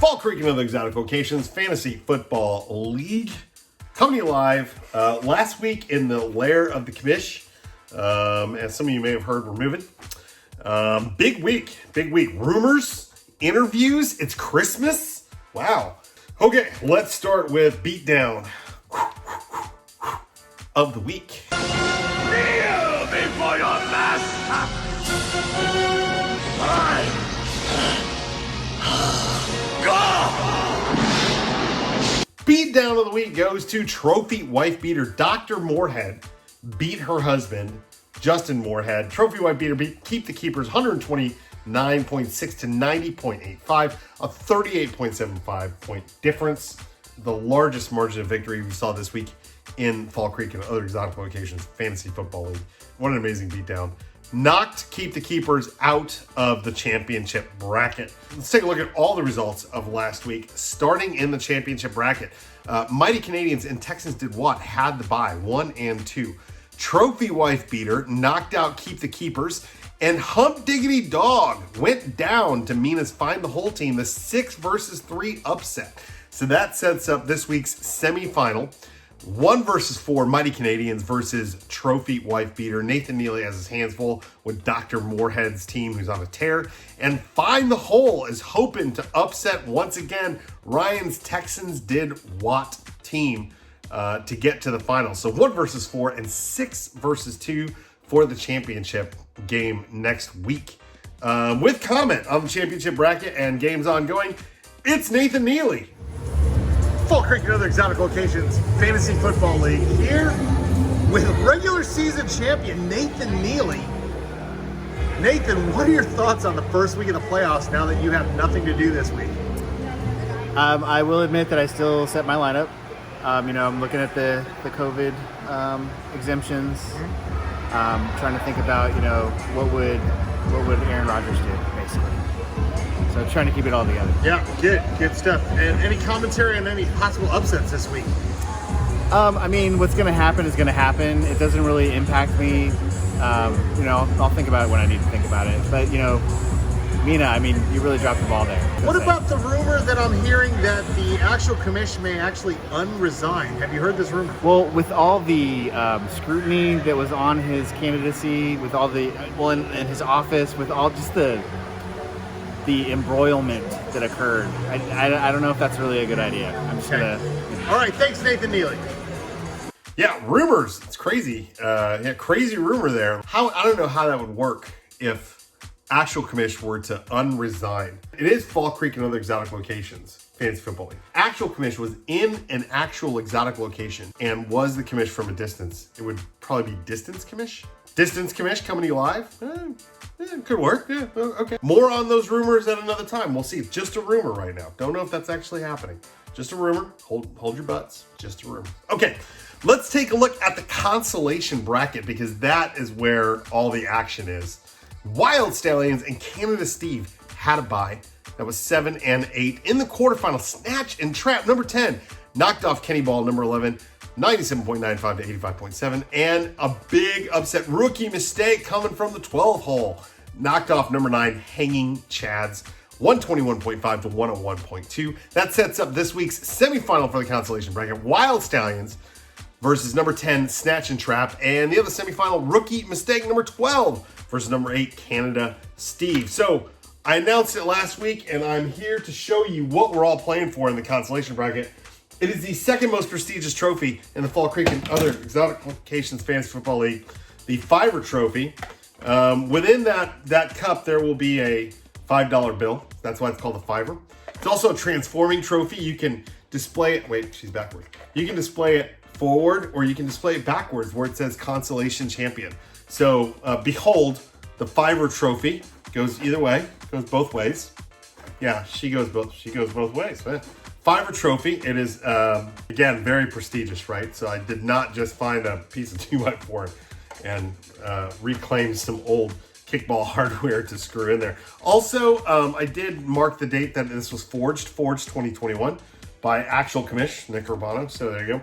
Fall Creek and Other Exotic Locations Fantasy Football League. Coming to you live last week in the lair of the commish. As some of you may have heard, we're moving. Big week. Rumors, interviews, it's Christmas. Wow. Okay, let's start with Beatdown of the week. Kneel before your master! Beatdown of the week goes to trophy wife beater Dr. Moorhead. Beat her husband, Justin Moorhead. Trophy wife beater keep the keepers 129.6 to 90.85, a 38.75 point difference. The largest margin of victory we saw this week in Fall Creek and Other Exotic Locations Fantasy Football League. What an amazing beatdown. Knocked Keep the Keepers out of the championship bracket. Let's take a look at all the results of last week, starting in the championship bracket. Mighty Canadians and Texans Did What had the bye, 1 and 2. Trophy Wife Beater knocked out Keep the Keepers, and Hump Diggity Dog went down to Mina's Find the Whole team, the 6-3 upset. So that sets up this week's semifinal. 1 versus 4 Mighty Canadians versus Trophy Wife Beater. Nathan Neely has his hands full with Dr. Moorhead's team, who's on a tear. And Find the Hole is hoping to upset once again Ryan's Texans Did What team to get to the final. So 1 versus 4 and 6 versus 2 for the championship game next week. With comment on the championship bracket and games ongoing, it's Nathan Neely. Fall Creek and Other Exotic Locations Fantasy Football League here with regular season champion Nathan Neely. Nathan, what are your thoughts on the first week of the playoffs now that you have nothing to do this week? I will admit that I still set my lineup. I'm looking at the COVID exemptions. Trying to think about what would Aaron Rodgers do basically. So trying to keep it all together. Yeah, good stuff. And any commentary on any possible upsets this week? What's going to happen is going to happen. It doesn't really impact me. I'll think about it when I need to think about it. But, Mina, you really dropped the ball there. What about the rumor that I'm hearing that the actual commish may actually unresign? Have you heard this rumor? Well, with all the scrutiny that was on his candidacy, with all the, in his office, with all just the embroilment that occurred. I don't know if that's really a good idea. I'm just gonna. All right, thanks, Nathan Neely. Yeah, rumors. It's crazy. Crazy rumor there. I don't know how that would work if actual commish were to unresign. It is Fall Creek and Other Exotic Locations Fantasy Football League. Actual commish was in an actual exotic location and was the commish from a distance. It would probably be distance commish. Distance commish coming to you live. Could work. Yeah, okay. More on those rumors at another time. We'll see. It's just a rumor right now. Don't know if that's actually happening. Just a rumor. Hold your butts. Just a rumor. Okay, let's take a look at the consolation bracket because that is where all the action is. Wild Stallions and Canada Steve had a bye. That was 7 and 8 in the quarterfinal. Snatch and Trap number 10 knocked off Kenny Ball number 11. 97.95 to 85.7, and a big upset rookie mistake coming from the 12 hole. Knocked off number 9, Hanging Chads, 121.5 to 101.2. That sets up this week's semifinal for the consolation bracket. Wild Stallions versus number 10, Snatch and Trap, and the other semifinal, rookie mistake number 12 versus number 8, Canada Steve. So I announced it last week, and I'm here to show you what we're all playing for in the consolation bracket. It is the second most prestigious trophy in the Fall Creek and Other Exotic Locations Fantasy Football League, the Fiver Trophy. Within that cup, there will be a $5 bill. That's why it's called a Fiver. It's also a transforming trophy. You can display it. Wait, she's backward. You can display it forward or you can display it backwards where it says Consolation Champion. So behold, the Fiver Trophy goes either way. Goes both ways. Yeah, she goes both ways. Fiver Trophy. It is, again, very prestigious, right? So I did not just find a piece of 2x4 and reclaim some old kickball hardware to screw in there. Also, I did mark the date that this was forged 2021 by actual commish, Nick Urbano. So there you go.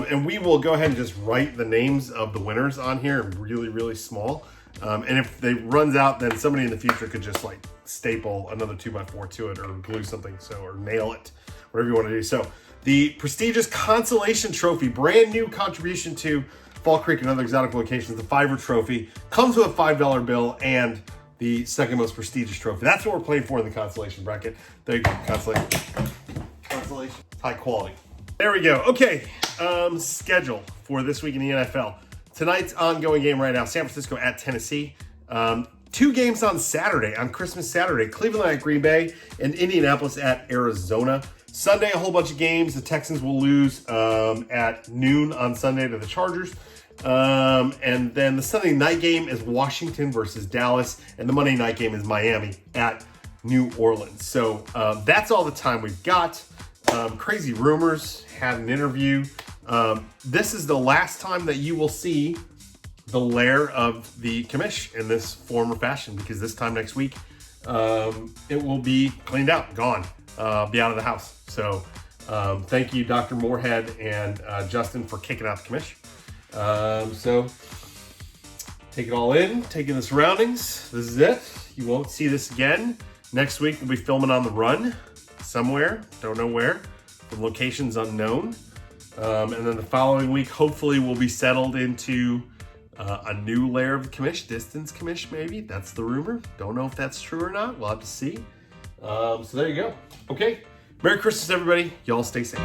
And we will go ahead and just write the names of the winners on here really, really small. And if they runs out, then somebody in the future could just like staple another 2x4 to it or glue something, or nail it, whatever you want to do. So the prestigious Consolation Trophy, brand new contribution to Fall Creek and other exotic locations, the Fiver Trophy, comes with a $5 bill and the second most prestigious trophy. That's what we're playing for in the consolation bracket. There you go, consolation. Consolation, high quality. There we go. Okay, schedule for this week in the NFL. Tonight's ongoing game right now, San Francisco at Tennessee. 2 games on Saturday, on Christmas Saturday. Cleveland at Green Bay and Indianapolis at Arizona. Sunday, a whole bunch of games. The Texans will lose at noon on Sunday to the Chargers. And then the Sunday night game is Washington versus Dallas. And the Monday night game is Miami at New Orleans. So that's all the time we've got. Crazy Rumors had an interview. This is the last time that you will see the lair of the commish in this form or fashion, because this time next week, it will be cleaned out, gone, be out of the house. So thank you, Dr. Moorhead and Justin, for kicking out the commish. So take it all in, taking the surroundings. This is it. You won't see this again. Next week, we'll be filming on the run somewhere. Don't know where. The location's unknown. And then the following week, hopefully, we'll be settled into a new layer of the commish, distance commish maybe. That's the rumor. Don't know if that's true or not. We'll have to see. So there you go. Okay. Merry Christmas, everybody. Y'all stay safe.